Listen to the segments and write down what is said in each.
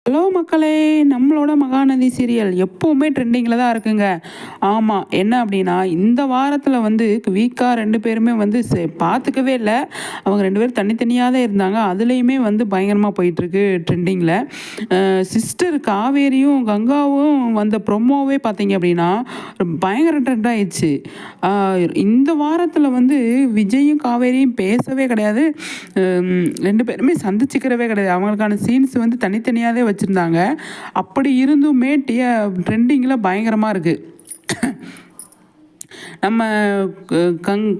Hello மக்களே! நம்மளோட Mahanadi serial எப்பவுமே ட்ரெண்டிங்கில தான் இருக்குங்க. ஆமா. என்ன அப்டின்னா, இந்த வாரத்தில வந்து வீக்கா 2 பேருமே வந்து பார்த்துக்கவே இல்ல. அவங்க 2 பேரும் தனித்தனியா தான் இருந்தாங்க. அதுலயுமே வந்து பயங்கரமா போயிட்டுருக்கு ட்ரெண்டிங்கில. சிஸ்டர் காவேரியும், கங்காவும் வந்த ப்ரொமோவே பார்த்தீங்க அப்டின்னா, பயங்கர ட்ரெண்ட் ஆயிடுச்சு. அ இந்த வாரத்தில வந்து விஜயும், காவேரியும் பேசவே கிடையாது. 2 பேருமே சந்திச்சுக்கிறவே கிடையாது. அவங்களுக்கான சீன்ஸ் வந்து தனித்தனியா தான் வச்சிருந்தாங்க. அப்படி இருந்துமே ட்ரெண்டிங்கில பயங்கரமா இருக்கு. நம்ம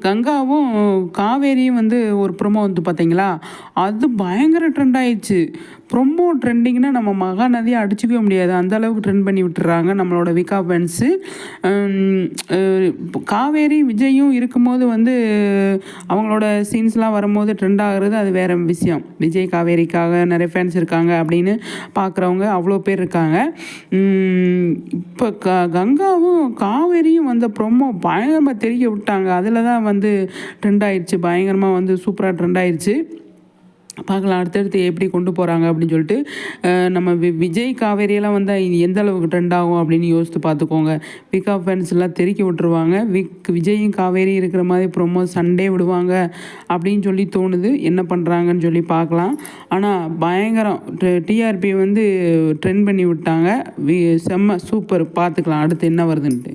கங்காவும் காவேரியும் வந்து ஒரு ப்ரொமோ வந்து பார்த்தீங்களா? அது பயங்கர ட்ரெண்ட் ஆயிடுச்சு. ப்ரொமோ ட்ரெண்டிங்னா நம்ம மகாநதிய அடிச்சுக்கவே முடியாது. அந்த அளவுக்கு ட்ரெண்ட் பண்ணி விட்டுர்றாங்க நம்மளோட விகா ஃபேன்ஸு. காவேரி, விஜயும் இருக்கும்போது வந்து அவங்களோட சீன்ஸ்லாம் வரும்போது ட்ரெண்ட் ஆகுறது அது வேற விஷயம். விஜய், காவேரிக்காக நிறைய ஃபேன்ஸ் இருக்காங்க அப்படின்னு பார்க்குறவங்க அவ்வளோ பேர் இருக்காங்க. இப்போ கங்காவும், காவேரியும் வந்த ப்ரொமோ பயங்கரமாக தெறிக்க விட்டாங்க. அதில தான் வந்து ட்ரெண்ட் ஆயிடுச்சு. பயங்கரமா வந்து சூப்பரா ட்ரெண்ட் ஆயிடுச்சு. பார்க்கலாம் அடுத்தடுத்து எப்படி கொண்டு போகிறாங்க அப்படின்னு சொல்லிட்டு. நம்ம விஜய், காவேரியெல்லாம் வந்தா எந்த அளவுக்கு ட்ரெண்ட் ஆகும் அப்படின்னு யோசித்து பார்த்துக்கோங்க. விகா ஃபேன்ஸ்லாம் தெறிக்க விட்டுருவாங்க. விஜயும், காவேரியும் இருக்கிற மாதிரி ப்ரொமோ சண்டே விடுவாங்க அப்படின்னு சொல்லி தோணுது. என்ன பண்ணுறாங்கன்னு சொல்லி பார்க்கலாம். ஆனால் பயங்கரம் டிஆர்பி வந்து ட்ரெண்ட் பண்ணி விட்டாங்க. செம்ம சூப்பர் பார்த்துக்கலாம் அடுத்து என்ன வருதுன்ட்டு.